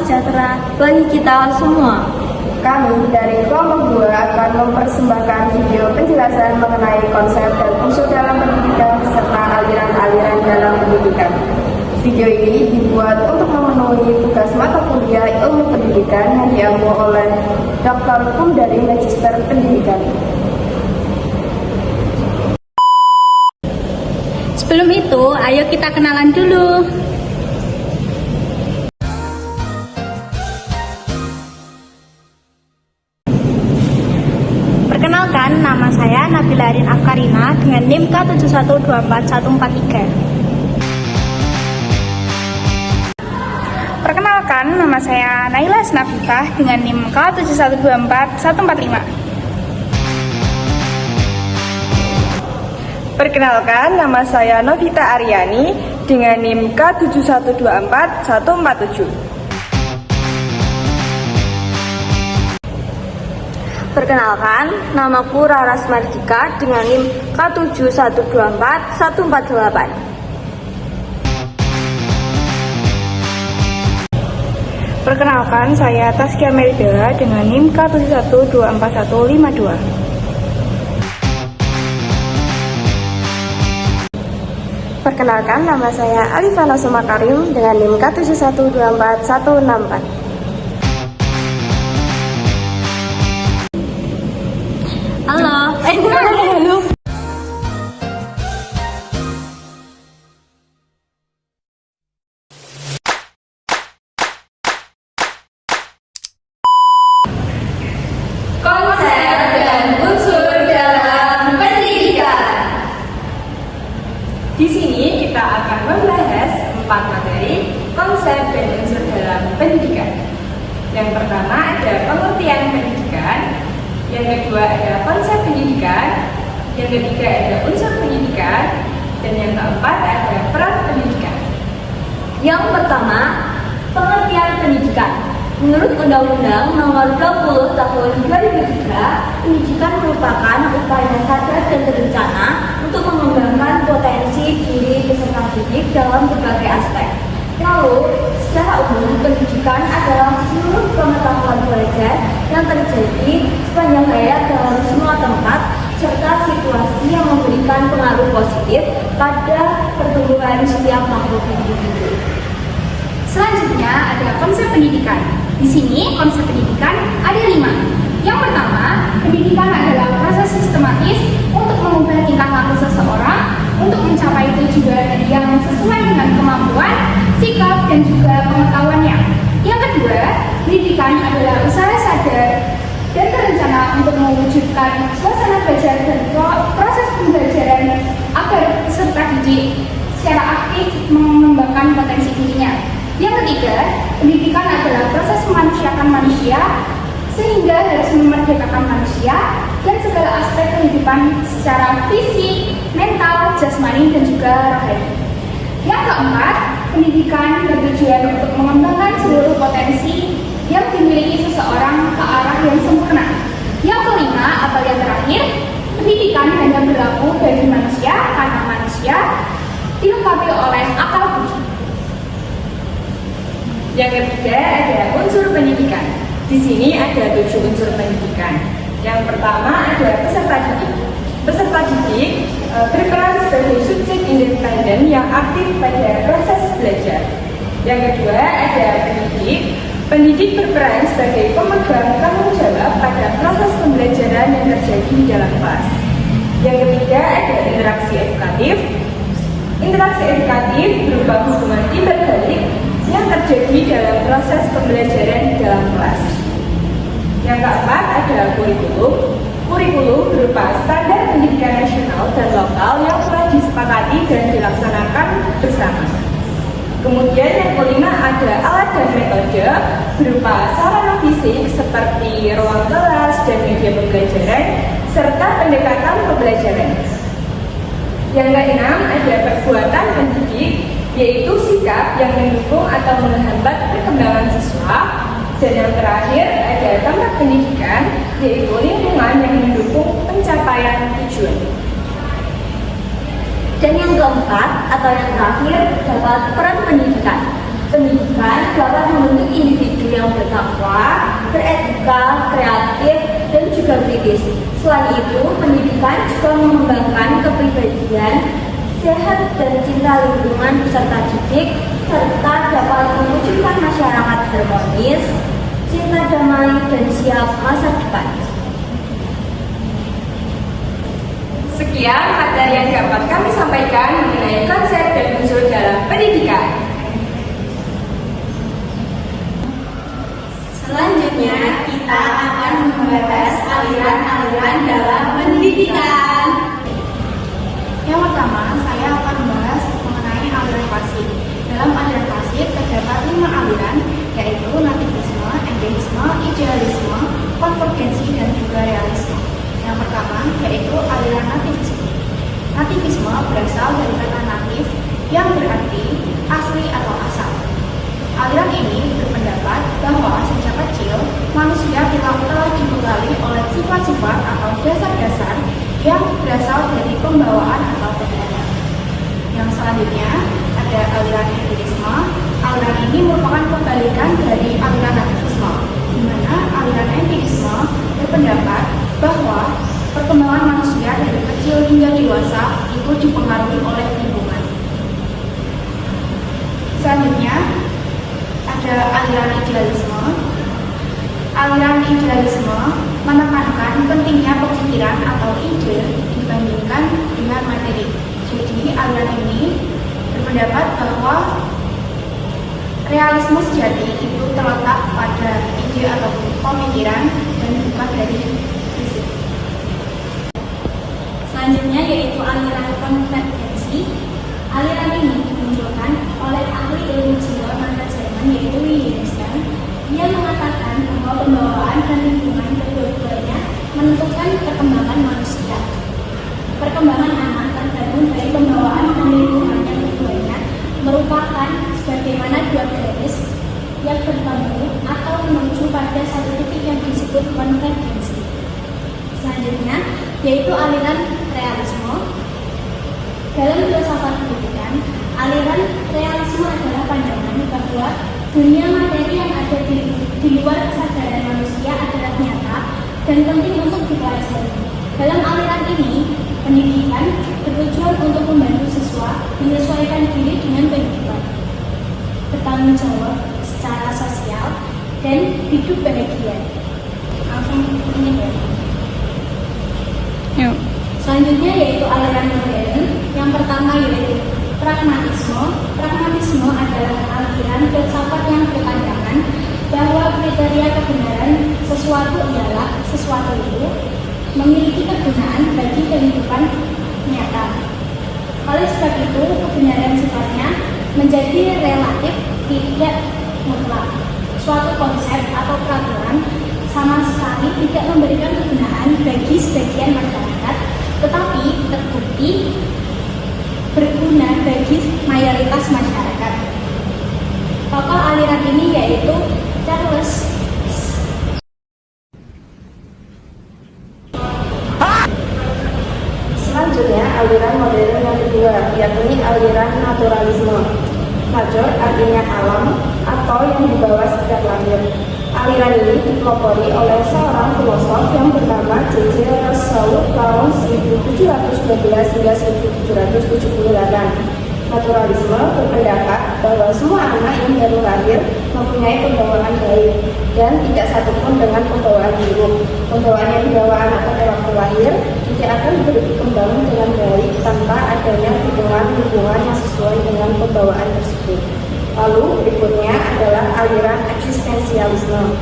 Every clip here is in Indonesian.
sejahtera bagi kita semua. Kami dari kelompok 2 akan mempersembahkan video penjelasan mengenai konsep dan unsur dalam pendidikan serta aliran-aliran dalam pendidikan. Video ini dibuat untuk memenuhi tugas mata kuliah ilmu pendidikan yang diambil oleh Dr. Hukum dari Magister Pendidikan. Sebelum itu, ayo kita kenalan dulu. Perkenalkan, nama saya Nabila Arin Afkarina dengan NIM K7124143. Perkenalkan, nama saya Naila Snafifah dengan NIM K7124145. Perkenalkan, nama saya Novita Aryani dengan NIM K7124147. Perkenalkan, namaku Raras Mardika dengan NIM K7124148. Perkenalkan, saya Taskia Meridela dengan NIM K7124152. Perkenalkan, nama saya Alifana Sumakarim dengan NIM K7124164. Halo. Konsep dan unsur dalam pendidikan. Di sini kita akan membahas 4 materi konsep dan unsur dalam pendidikan. Yang pertama ada pengertian pendidikan, yang kedua ada konsep pendidikan, yang ketiga ada unsur pendidikan, dan yang keempat ada peran pendidikan. Yang pertama, pengertian pendidikan. Menurut Undang-Undang Nomor 20 Tahun 2003, pendidikan merupakan upaya sadar dan terencana untuk mengembangkan potensi diri peserta didik dalam berbagai aspek. Lalu, secara umum, pendidikan adalah seluruh pengetahuan belajar yang terjadi sepanjang hayat dalam semua tempat serta situasi yang memberikan pengaruh positif pada pertumbuhan setiap makhluk individu. Selanjutnya ada konsep pendidikan. Di sini konsep pendidikan ada 5. Yang pertama, pendidikan adalah proses sistematis untuk mengubah tingkah laku seseorang untuk mencapai tujuan yang sesuai dengan kemampuan, sikap, dan juga pengetahuannya. Yang kedua, pendidikan adalah usaha sadar dan terencana untuk mewujudkan suasana belajar dan proses pembelajaran agar peserta didik secara aktif mengembangkan potensi dirinya. Yang ketiga, pendidikan adalah proses memanusiakan manusia sehingga harus memerdekakan manusia dan segala aspek kehidupan secara fisik, mental, jasmani, dan juga rohani. Yang keempat, pendidikan bertujuan untuk mengembangkan seluruh potensi yang dimiliki seseorang ke arah yang sempurna. Yang kelima atau yang terakhir, pendidikan hanya berlaku bagi manusia karena manusia dilengkapi oleh akal budi. Yang ketiga ada unsur pendidikan. Di sini ada 7 unsur pendidikan. Yang pertama ada peserta didik. Peserta didik berperan sebagai subjek independen yang aktif pada proses belajar. Yang kedua ada pendidik. Pendidik berperan sebagai pemegang tanggung jawab pada proses pembelajaran yang terjadi di dalam kelas. Yang ketiga ada interaksi edukatif. Interaksi edukatif berupa hubungan timbal balik yang terjadi dalam proses pembelajaran di dalam kelas. Yang keempat ada kurikulum. Kurikulum berupa standar pendidikan nasional dan lokal yang telah disepakati dan dilaksanakan bersama. Kemudian yang kelima ada alat dan metode berupa sarana fisik seperti ruang kelas dan media pembelajaran serta pendekatan pembelajaran. Yang keenam ada perbuatan pendidik, yaitu sikap yang mendukung atau menghambat perkembangan siswa. Dan yang terakhir ada tempat pendidikan, yaitu lingkungan yang mendukung pencapaian tujuan. Dan yang keempat atau yang terakhir dapat peran pendidikan. Pendidikan dapat membentuk individu yang bertakwa, beretika, kreatif, dan juga kritis. Selain itu, pendidikan juga mengembangkan kepribadian, sehat dan cinta lingkungan peserta didik, serta dapat mewujudkan masyarakat harmonis, cinta damai, dan siap masa depan. Sekian materi yang dapat kami sampaikan mengenai konsep dan unsur dalam pendidikan. Selanjutnya kita akan membahas aliran-aliran dalam pendidikan. Yang pertama, saya akan membahas mengenai aliran pasif. Dalam aliran pasif terdapat 5 aliran, yaitu nativisme, empirisme, idealisme, konvergensi, dan juga realisme. Yang pertama yaitu aliran nativisme. Nativisme berasal dari kata natif yang berarti asli atau asal. Aliran ini berpendapat bahwa sejak kecil manusia telah dibekali oleh sifat-sifat atau dasar-dasar yang berasal dari pembawaan atau kebudayaan. Yang selanjutnya ada aliran empirisme. Aliran ini merupakan kebalikan dari aliran nativisme, di mana aliran empirisme berpendapat bahwa perkembangan manusia dari kecil hingga dewasa itu dipengaruhi oleh lingkungan. Selanjutnya ada aliran idealisme. Aliran idealisme menekankan pentingnya pemikiran atau ide dibandingkan dengan materi. Jadi aliran ini berpendapat bahwa realisme sejati itu terletak pada ide atau pemikiran dan bukan dari fisik. Selanjutnya yaitu aliran konvergensi. Aliran ini dimunculkan oleh ahli ilmu jiwa masa Jerman yaitu Wittgenstein. Dia mengatakan bahwa pembawaan dan lingkungan kedua-duanya menentukan perkembangan manusia. Perkembangan anak tergantung dari pembawaan dan lingkungan yang keduanya merupakan sebagaimana dua garis yang bersambung atau menuju pada satu titik yang disebut konvergensi. Selanjutnya yaitu aliran realisme. Dalam filsafat pendidikan, aliran realisme adalah pandangan bahwa dunia materi yang ada di luar kesadaran manusia adalah nyata dan penting untuk dipelajari. Dalam aliran ini, pendidikan bertujuan untuk membantu siswa menyesuaikan diri dengan kehidupan, bertanggung jawab secara sosial, dan hidup bahagia. Langsung ini ya. Yuk. Selanjutnya yaitu aliran modern. Yang pertama yaitu pragmatisme. Pragmatisme adalah aliran filsafat yang berpandangan bahwa kriteria kebenaran sesuatu ialah sesuatu itu memiliki kegunaan bagi kehidupan nyata. Oleh sebab itu, kebenaran sifatnya menjadi relatif, tidak mutlak. Suatu konsep atau peraturan sama sekali tidak memberikan kegunaan bagi sebagian masyarakat, tetapi terbukti berguna bagi mayoritas masyarakat. Tokoh aliran ini yaitu Charles. Selanjutnya aliran modern yang kedua, yakni aliran naturalisme. Nature artinya alam atau yang dibawa sejak lahir. Aliran ini dipelopori oleh seorang filosof yang bernama J.J. Rousseau tahun 1712 hingga 1778. Naturalisme berpendapat bahwa semua anak yang baru lahir mempunyai pembawaan baik dan tidak satupun dengan pembawaan buruk. Pembawaan yang dibawa anak pada waktu lahir tidak akan berkembang dengan baik tanpa adanya lingkungan yang sesuai dengan pembawaan tersebut. Lalu berikutnya adalah aliran eksistensialisme.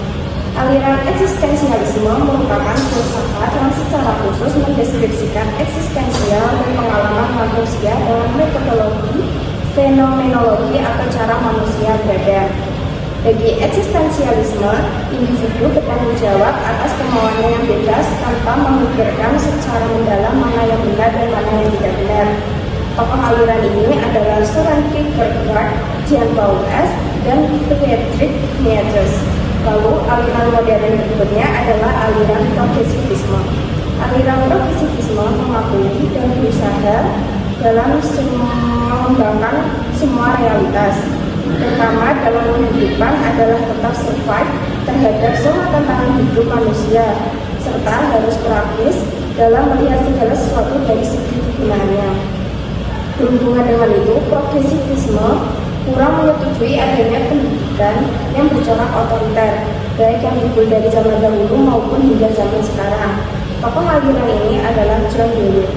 Aliran eksistensialisme merupakan filsafat yang secara khusus mendeskripsikan eksistensial dan pengalaman manusia dalam metodologi, fenomenologi atau cara manusia berada. Bagi eksistensialisme, individu bertanggung jawab atas kemauannya yang bebas tanpa memikirkan secara mendalam mana yang benar dan mana yang tidak benar. Tokoh aliran ini adalah Søren Kierkegaard, Jean Paul S. dan Friedrich Nietzsche. Lalu aliran modern berikutnya adalah aliran progresivisme. Aliran progresivisme mengakui dan berusaha dalam mengembangkan semua realitas. Pertama dalam kehidupan adalah tetap survive terhadap semua tantangan hidup manusia, serta harus praktis dalam melihat segala sesuatu dari segi kegunaannya. Berhubungan dengan itu, progresivisme kurang menyetujui adanya pendidikan yang bercorak otoriter, baik yang timbul dari zaman dahulu maupun hingga zaman sekarang. Tokoh aliran ini adalah John Dewey.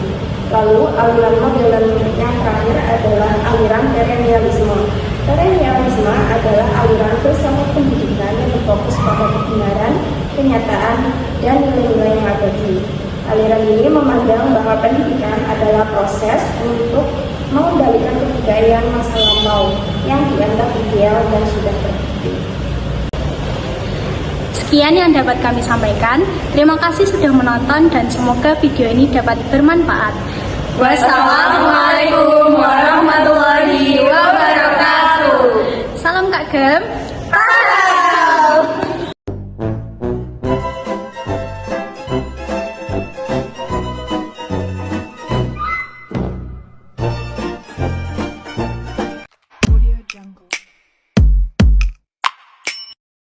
Lalu aliran modern yang terakhir adalah aliran perennialisme. Perennialisme adalah aliran filsafat pendidikan yang berfokus pada kebenaran, kenyataan, dan nilai-nilai yang abadi. Aliran ini memandang bahwa pendidikan adalah proses untuk mengembalikan kebudayaan masa lampau yang dianggap ideal dan sudah terbukti. Sekian yang dapat kami sampaikan. Terima kasih sudah menonton dan semoga video ini dapat bermanfaat. Wassalamualaikum warahmatullahi